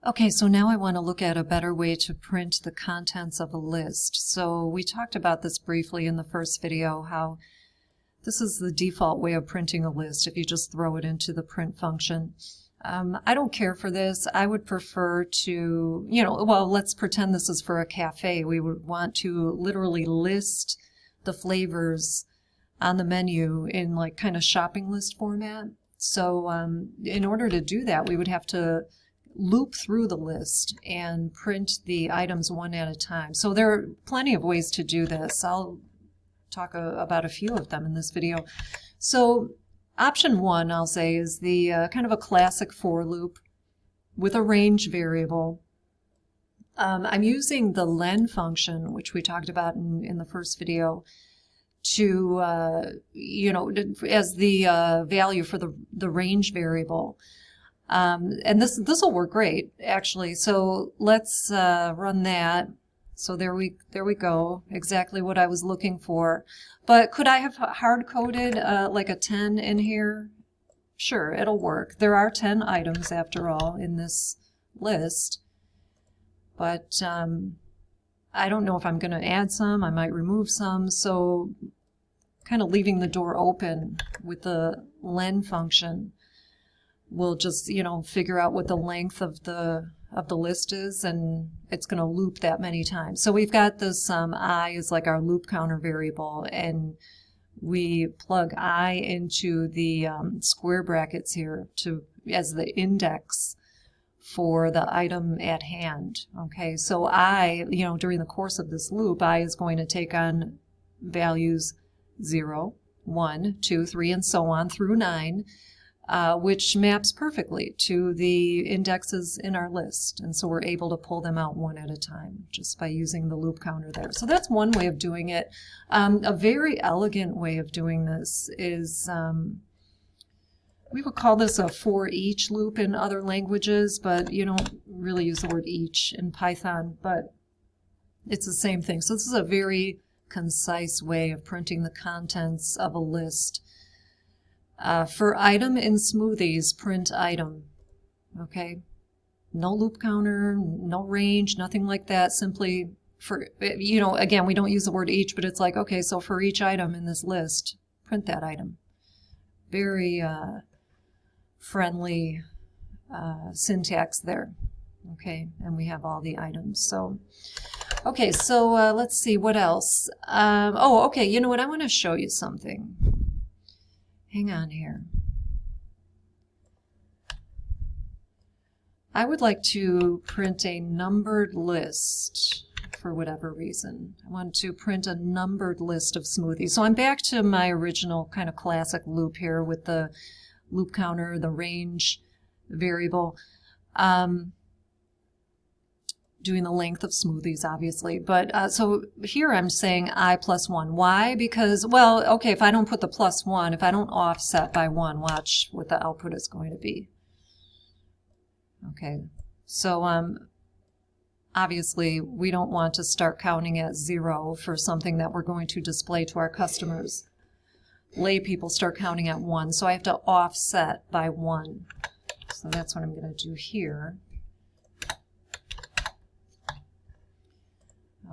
Okay, so now I want to look at a better way to print the contents of a list. So we talked about this briefly in the first video, how this is the default way of printing a list if you just throw it into the print function. I don't care for this. I would prefer to, well, let's pretend this is for a cafe. We would want to literally list the flavors on the menu in like kind of shopping list format. So in order to do that, we would have to loop through the list and print the items one at a time. So there are plenty of ways to do this. I'll talk about a few of them in this video. So option one, I'll say, is the kind of a classic for loop with a range variable. I'm using the len function, which we talked about in the first video, to, as the value for the range variable. And this will work great, actually. So let's run that. So there we go, exactly what I was looking for. But could I have hard-coded like a 10 in here? Sure, it'll work. There are 10 items, after all, in this list. But I don't know if I'm going to add some. I might remove some. So kind of leaving the door open with the len function. We'll just, figure out what the length of the list is, and it's going to loop that many times. So we've got this I is like our loop counter variable, and we plug I into the square brackets here as the index for the item at hand. Okay, so I, during the course of this loop, I is going to take on values 0, 1, 2, 3, and so on through 9. Which maps perfectly to the indexes in our list. And so we're able to pull them out one at a time just by using the loop counter there. So that's one way of doing it. A very elegant way of doing this is, we would call this a for each loop in other languages, but you don't really use the word each in Python, but it's the same thing. So this is a very concise way of printing the contents of a list. For item in smoothies, print item. Okay, no loop counter, no range, nothing like that. Simply for, again, we don't use the word each, but it's like, okay, so for each item in this list, print that item. Very friendly syntax there. Okay, and we have all the items. So, okay, so let's see what else. Okay, you know what? I want to show you something. Hang on here. I would like to print a numbered list for whatever reason. I want to print a numbered list of smoothies. So I'm back to my original kind of classic loop here with the loop counter, the range variable. Doing the length of smoothies, obviously. But so here I'm saying I plus 1. Why? Because, well, okay, if I don't put the plus 1, if I don't offset by 1, watch what the output is going to be. Okay, so obviously we don't want to start counting at 0 for something that we're going to display to our customers. Lay people start counting at 1, so I have to offset by 1. So that's what I'm going to do here.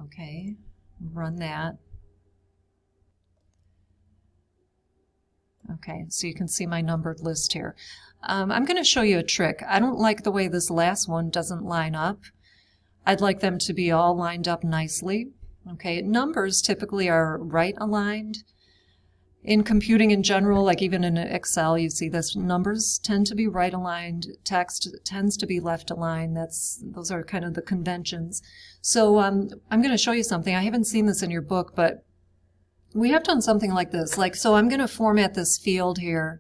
Okay, run that. Okay, so you can see my numbered list here. I'm going to show you a trick. I don't like the way this last one doesn't line up. I'd like them to be all lined up nicely. Okay, numbers typically are right aligned. In computing in general, like even in Excel, you see this, numbers tend to be right aligned, text tends to be left aligned. Those are kind of the conventions. So I'm going to show you something. I haven't seen this in your book, but we have done something like this. So I'm going to format this field here.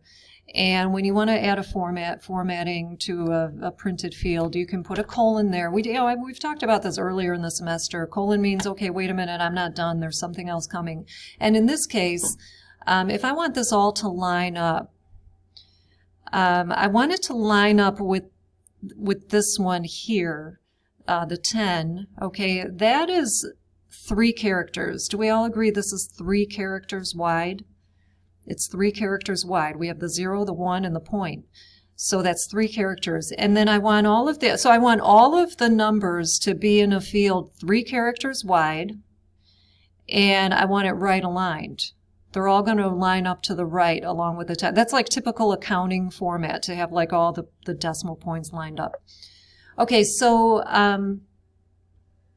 And when you want to add a formatting to a printed field, you can put a colon there. We've talked about this earlier in the semester. Colon means, okay, wait a minute, I'm not done. There's something else coming. And in this case, if I want this all to line up, I want it to line up with this one here, the 10. Okay, that is 3 characters. Do we all agree this is 3 characters wide? It's 3 characters wide. We have the 0, the 1, and the point. So that's 3 characters. And then I want all of the, so I want all of the numbers to be in a field 3 characters wide, and I want it right aligned. They're all going to line up to the right along with the text. That's like typical accounting format, to have like all the decimal points lined up. Okay, so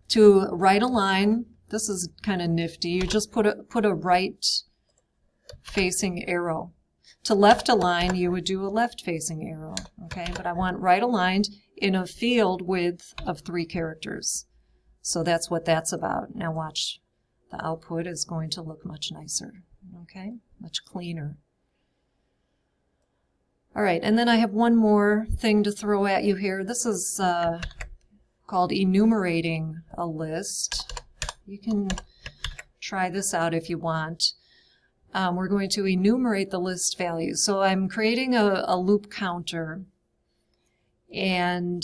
to right align, this is kind of nifty. You just put a right facing arrow. To left align, you would do a left facing arrow. Okay, but I want right aligned in a field width of 3 characters. So that's what that's about. Now watch. The output is going to look much nicer. Okay, much cleaner. All right, and then I have one more thing to throw at you here. This is called enumerating a list. You can try this out if you want. We're going to enumerate the list values. So I'm creating a loop counter, and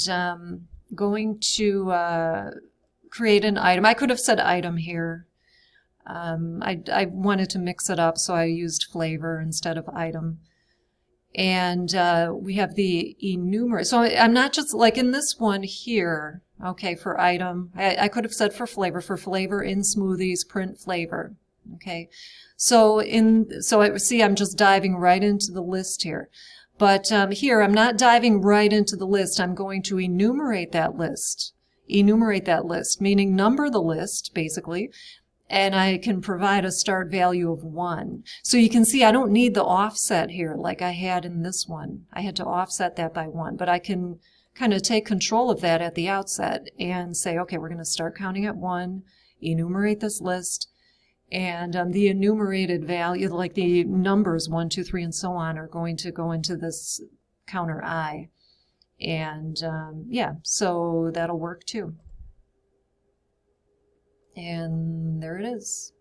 going to create an item. I could have said item here. I wanted to mix it up, so I used flavor instead of item. And we have the enumerate. So I'm not just like in this one here, okay, for item. I could have said for flavor in smoothies, print flavor. Okay, so see, I'm just diving right into the list here. But here, I'm not diving right into the list. I'm going to enumerate that list. Enumerate that list, meaning number the list, basically. And I can provide a start value of 1. So you can see I don't need the offset here like I had in this one. I had to offset that by 1, but I can kind of take control of that at the outset and say, okay, we're going to start counting at 1, enumerate this list, and the enumerated value, like the numbers 1, 2, 3, and so on, are going to go into this counter I. And yeah, so that'll work too. And there it is.